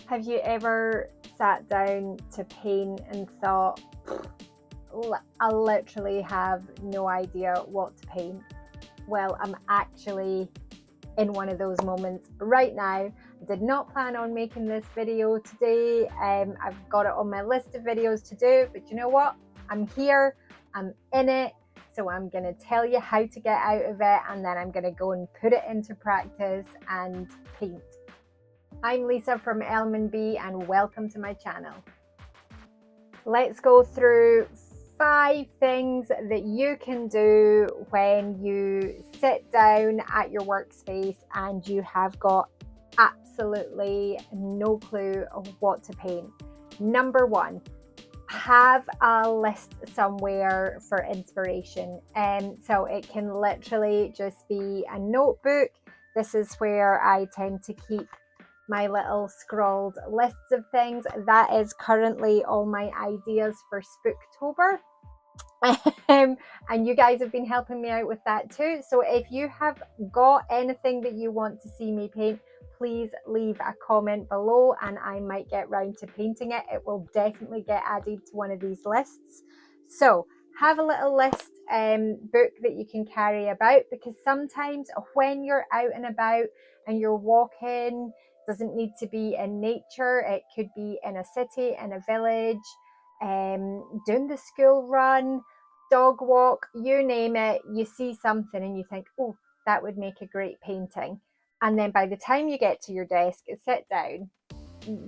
Have you ever sat down to paint and thought, I literally have no idea what to paint? Well, I'm actually in one of those moments right now. I did not plan on making this video today. I've got it on my list of videos to do, but you know what? I'm here, I'm in it, so I'm going to tell you how to get out of it, and then I'm going to go and put it into practice and paint. I'm Lisa from Elman B, and welcome to my channel. Let's go through 5 things that you can do when you sit down at your workspace and you have got absolutely no clue of what to paint. Number 1, have a list somewhere for inspiration. So it can literally just be a notebook. This is where I tend to keep my little scrawled lists of things. That is currently all my ideas for Spooktober. And you guys have been helping me out with that too. So if you have got anything that you want to see me paint, please leave a comment below and I might get round to painting it. It will definitely get added to one of these lists. So have a little list book that you can carry about, because sometimes when you're out and about and you're walking, doesn't need to be in nature, it could be in a city, in a village, doing the school run, dog walk, you name it, you see something and you think, oh, that would make a great painting. And then by the time you get to your desk and sit down,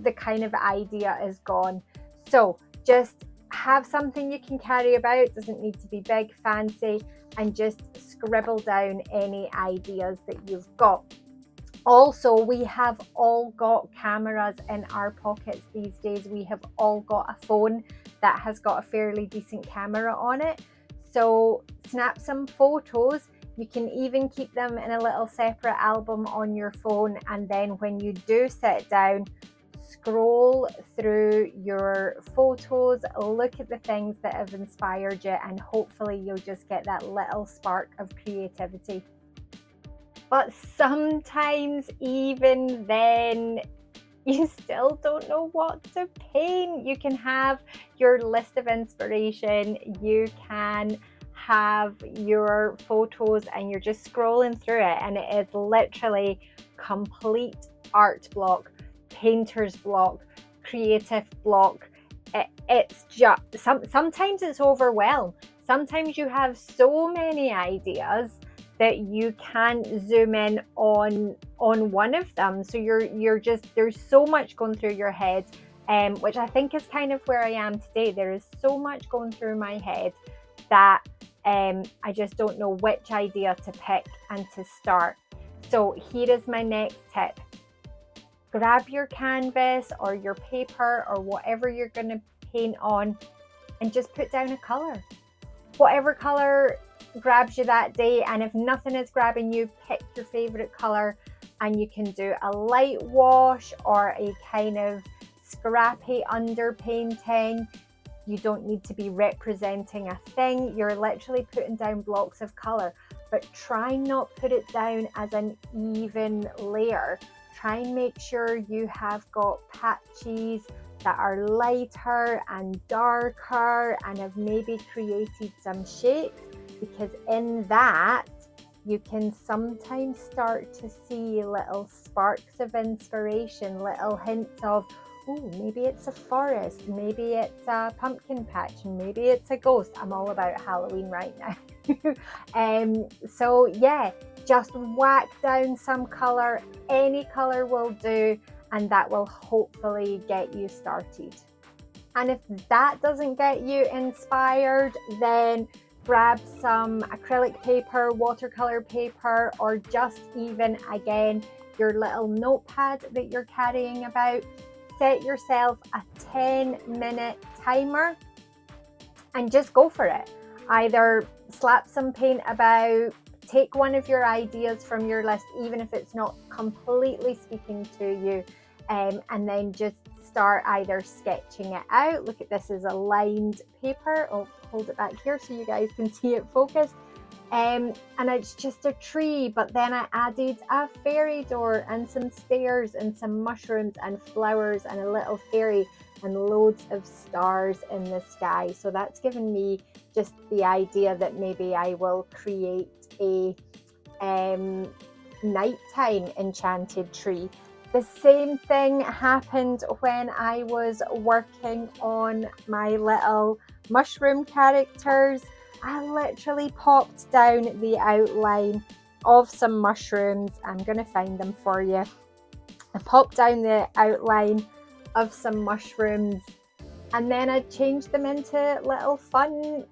the kind of idea is gone. So just have something you can carry about, doesn't need to be big, fancy, and just scribble down any ideas that you've got. Also, we have all got cameras in our pockets these days. We have all got a phone that has got a fairly decent camera on it. So snap some photos. You can even keep them in a little separate album on your phone. And then when you do sit down, scroll through your photos, look at the things that have inspired you, and hopefully you'll just get that little spark of creativity. But sometimes even then, you still don't know what to paint. You can have your list of inspiration, you can have your photos, and you're just scrolling through it, and it is literally complete art block, painter's block, creative block. It's just, sometimes it's overwhelmed. Sometimes you have so many ideas that you can zoom in on one of them. So you're just, there's so much going through your head, which I think is kind of where I am today. There is so much going through my head that I just don't know which idea to pick and to start. So here is my next tip. Grab your canvas or your paper or whatever you're going to paint on and just put down a color. Whatever color grabs you that day, and if nothing is grabbing you, pick your favorite color, and you can do a light wash or a kind of scrappy underpainting. You don't need to be representing a thing, you're literally putting down blocks of color, but try not put it down as an even layer. Try and make sure you have got patches that are lighter and darker and have maybe created some shapes, because in that you can sometimes start to see little sparks of inspiration, little hints of, oh, maybe it's a forest, maybe it's a pumpkin patch, and maybe it's a ghost. I'm all about Halloween right now. So yeah, just whack down some color, any color will do, and that will hopefully get you started. And if that doesn't get you inspired, then grab some acrylic paper, watercolor paper, or just even, again, your little notepad that you're carrying about. Set yourself a 10-minute timer and just go for it. Either slap some paint about, take one of your ideas from your list, even if it's not completely speaking to you, and then just start either sketching it out. Look at this, is a lined paper. I'll hold it back here so you guys can see it focused. And it's just a tree, but then I added a fairy door and some stairs and some mushrooms and flowers and a little fairy and loads of stars in the sky. So that's given me just the idea that maybe I will create a nighttime enchanted tree. The same thing happened when I was working on my little mushroom characters. I literally popped down the outline of some mushrooms. I'm going to find them for you. I popped down the outline of some mushrooms and then I changed them into little fun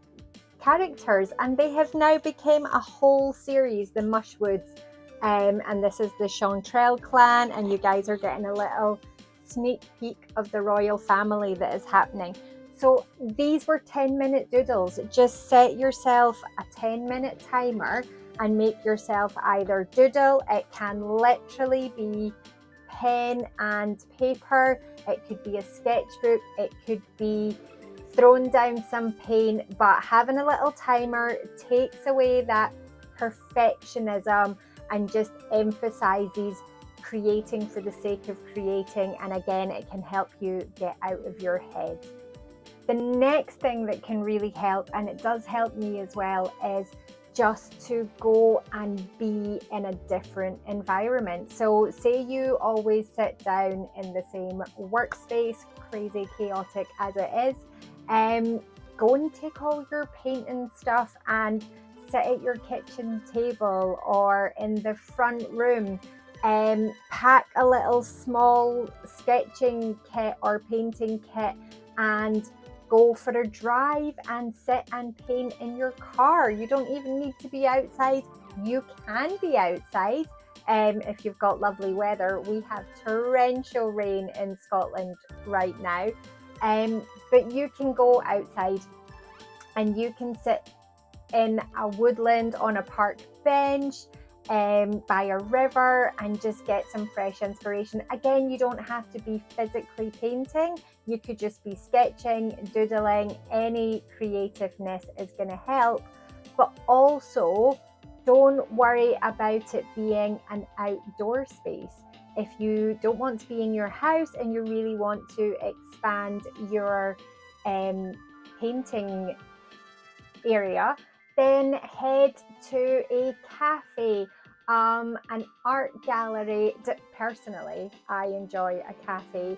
characters, and they have now become a whole series, the Mushwoods. And this is the Chantrell clan, and you guys are getting a little sneak peek of the royal family that is happening. So these were 10-minute doodles. Just set yourself a 10-minute timer and make yourself either doodle. It can literally be pen and paper. It could be a sketchbook. It could be thrown down some paint, but having a little timer takes away that perfectionism and just emphasizes creating for the sake of creating. And again, it can help you get out of your head. The next thing that can really help, and it does help me as well, is just to go and be in a different environment. So say you always sit down in the same workspace, crazy chaotic as it is, go and take all your painting stuff and sit at your kitchen table or in the front room. Pack a little small sketching kit or painting kit and go for a drive and sit and paint in your car. You don't even need to be outside. You can be outside if you've got lovely weather. We have torrential rain in Scotland right now. But you can go outside and you can sit in a woodland on a park bench by a river and just get some fresh inspiration. Again, you don't have to be physically painting. You could just be sketching, doodling. Any creativeness is going to help. But also, don't worry about it being an outdoor space. If you don't want to be in your house and you really want to expand your painting area, then head to a cafe, an art gallery. Personally, I enjoy a cafe.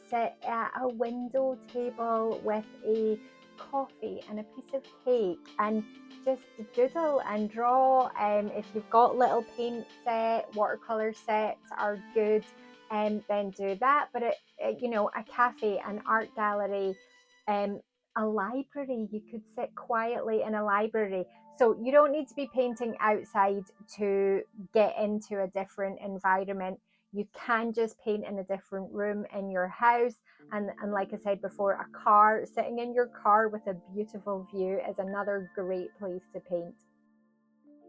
Sit at a window table with a coffee and a piece of cake and just doodle and draw. If you've got little paint set, watercolor sets are good, then do that. But a cafe, an art gallery, a library, you could sit quietly in a library. So you don't need to be painting outside to get into a different environment. You can just paint in a different room in your house. And like I said before, a car, sitting in your car with a beautiful view is another great place to paint.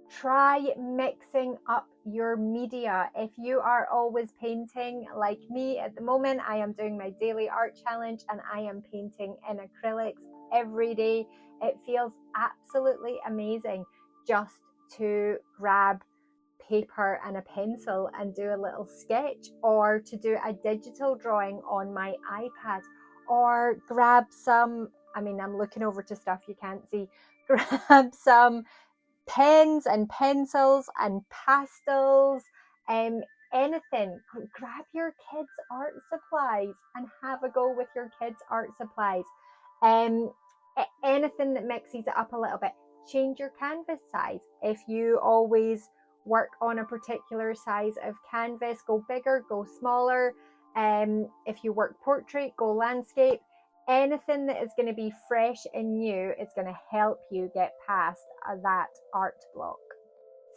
Try mixing up your media. If you are always painting like me at the moment, I am doing my daily art challenge and I am painting in acrylics every day. It feels absolutely amazing just to grab paper and a pencil and do a little sketch, or to do a digital drawing on my iPad, or grab some, I'm looking over to stuff you can't see, grab some pens and pencils and pastels, anything. Grab your kids' art supplies and have a go with your kids' art supplies. Anything that mixes it up a little bit. Change your canvas size. If you always work on a particular size of canvas, go bigger, go smaller. If you work portrait, go landscape. Anything that is going to be fresh and new is going to help you get past that art block.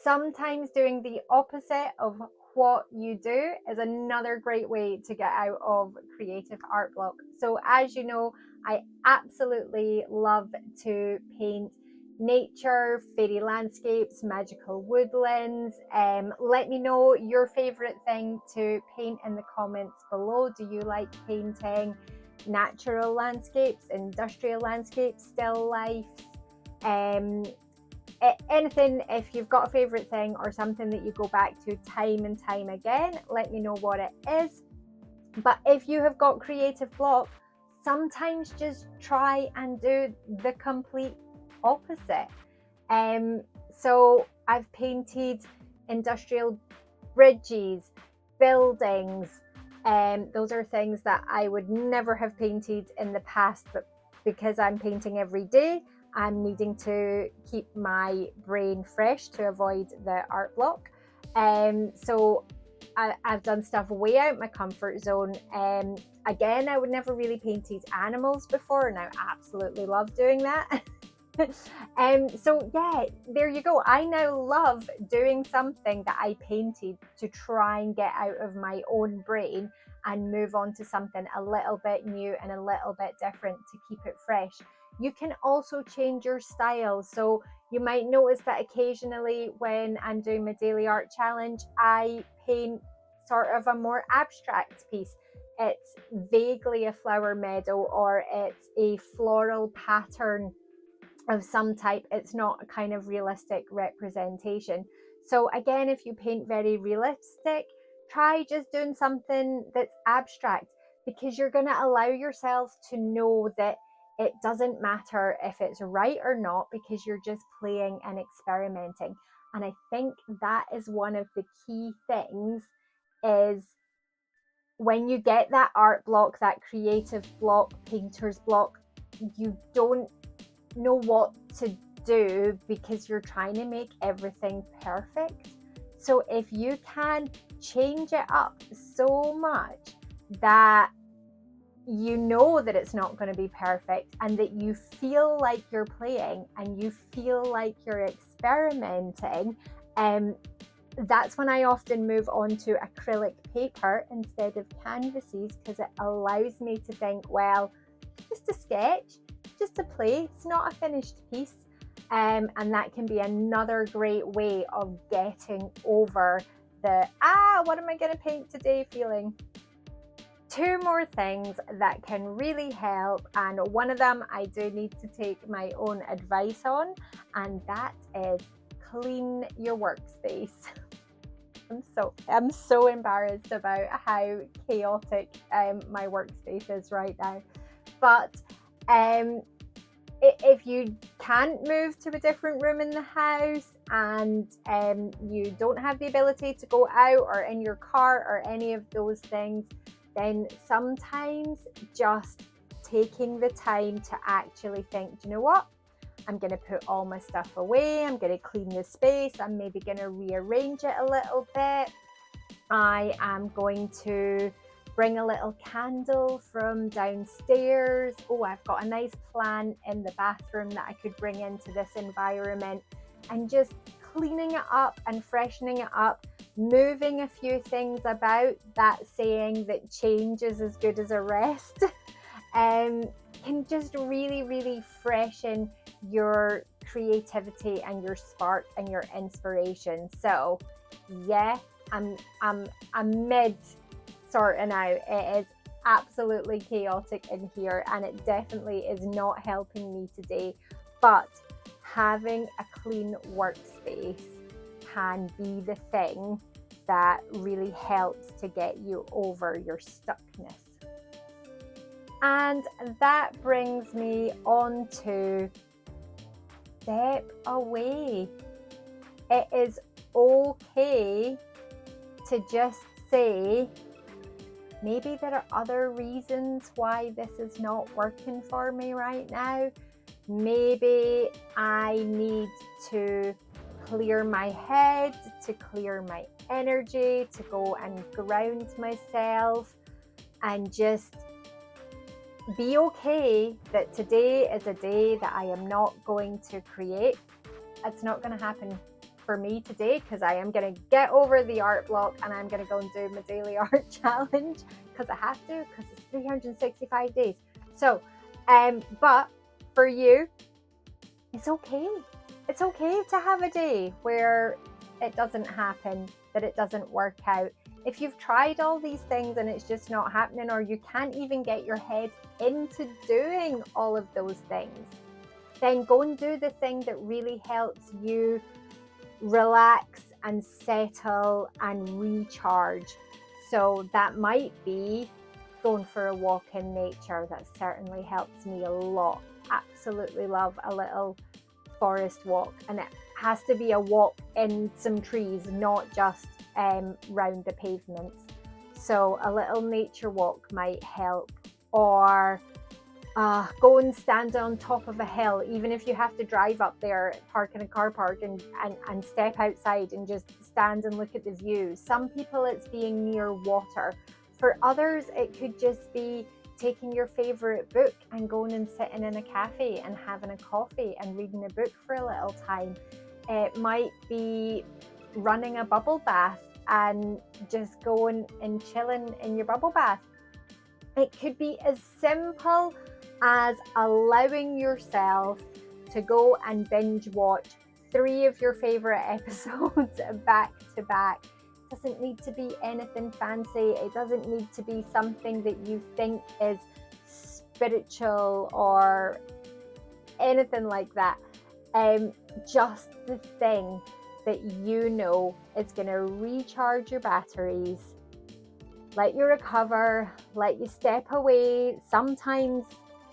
Sometimes doing the opposite of what you do is another great way to get out of creative art block. So as you know, I absolutely love to paint nature, fairy landscapes, magical woodlands. Let me know your favorite thing to paint in the comments below. Do you like painting natural landscapes, industrial landscapes, still lifes, anything, if you've got a favorite thing or something that you go back to time and time again, let me know what it is. But if you have got creative block, sometimes just try and do the complete opposite. So I've painted industrial bridges, buildings, those are things that I would never have painted in the past, but because I'm painting every day, I'm needing to keep my brain fresh to avoid the art block. So I've done stuff way out my comfort zone. Again, I would never really painted animals before, and I absolutely love doing that. So yeah, there you go. I now love doing something that I painted to try and get out of my own brain and move on to something a little bit new and a little bit different to keep it fresh. You can also change your style. So you might notice that occasionally when I'm doing my daily art challenge, I paint sort of a more abstract piece. It's vaguely a flower meadow, or it's a floral pattern of some type. It's not a kind of realistic representation. So again, if you paint very realistic, try just doing something that's abstract, because you're going to allow yourself to know that it doesn't matter if it's right or not, because you're just playing and experimenting. And I think that is one of the key things, is when you get that art block, that creative block, painter's block, you don't know what to do because you're trying to make everything perfect. So if you can change it up so much that you know that it's not going to be perfect, and that you feel like you're playing and you feel like you're experimenting, that's when I often move on to acrylic paper instead of canvases, because it allows me to think, well, just a sketch, just a play, it's not a finished piece. And that can be another great way of getting over the what am I going to paint today feeling. Two more things that can really help, and one of them I do need to take my own advice on, and that is clean your workspace. I'm so embarrassed about how chaotic my workspace is right now. But if you can't move to a different room in the house, and you don't have the ability to go out or in your car or any of those things, then sometimes just taking the time to actually think, do you know what? I'm going to put all my stuff away. I'm going to clean the space. I'm maybe going to rearrange it a little bit. I am going to bring a little candle from downstairs. Oh, I've got a nice plant in the bathroom that I could bring into this environment, and just cleaning it up and freshening it up, moving a few things about, that saying that change is as good as a rest, can just really freshen your creativity and your spark and your inspiration. So yeah, I'm mid sorting out. It is absolutely chaotic in here, and it definitely is not helping me today, but having a clean workspace can be the thing that really helps to get you over your stuckness. And that brings me on to step away. It is okay to just say, maybe there are other reasons why this is not working for me right now. Maybe I need to clear my head, to clear my energy, to go and ground myself, and just be okay that today is a day that I am not going to create. It's not going to happen for me today, because I am going to get over the art block and I'm going to go and do my daily art challenge, because I have to, because it's 365 days. So, but for you, it's okay. It's okay to have a day where it doesn't happen, that it doesn't work out. If you've tried all these things and it's just not happening, or you can't even get your head into doing all of those things, then go and do the thing that really helps you relax and settle and recharge. So that might be going for a walk in nature. That certainly helps me a lot. Absolutely love a little forest walk, and it has to be a walk in some trees, not just round the pavements. So a little nature walk might help, or go and stand on top of a hill, even if you have to drive up there, park in a car park and step outside and just stand and look at the view. Some people it's being near water. For others, it could just be taking your favorite book and going and sitting in a cafe and having a coffee and reading a book for a little time. It might be running a bubble bath and just going and chilling in your bubble bath. It could be as simple as allowing yourself to go and binge watch 3 of your favorite episodes back to back. It doesn't need to be anything fancy. It doesn't need to be something that you think is spiritual or anything like that. Just the thing that you know is going to recharge your batteries, let you recover, let you step away, sometimes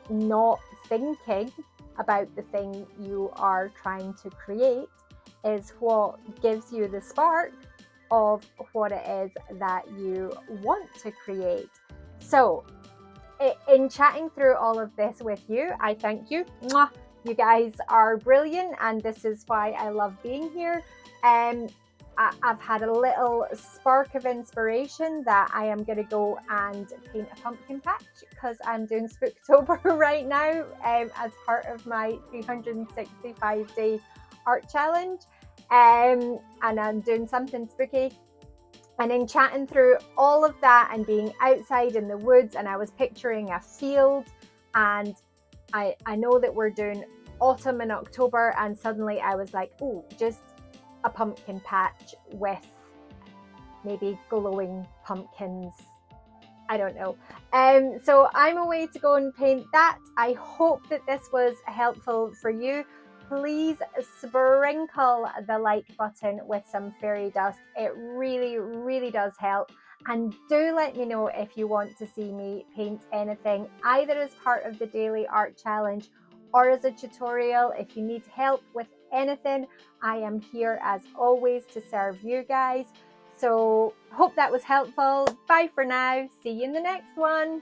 not thinking about the thing you are trying to create is what gives you the spark of what it is that you want to create. So in chatting through all of this with you, I thank you. Mwah! You guys are brilliant, and this is why I love being here. I've had a little spark of inspiration that I am going to go and paint a pumpkin patch because I'm doing Spooktober right now as part of my 365-day art challenge, and I'm doing something spooky. And in chatting through all of that and being outside in the woods, and I was picturing a field, and I know that we're doing autumn in October, and suddenly I was like, oh, just a pumpkin patch with maybe glowing pumpkins. I don't know. So I'm away to go and paint that. I hope that this was helpful for you. Please sprinkle the like button with some fairy dust. It really, really does help. And do let me know if you want to see me paint anything, either as part of the daily art challenge or as a tutorial. If you need help with anything, I am here as always to serve you guys. So hope that was helpful. Bye for now. See you in the next one.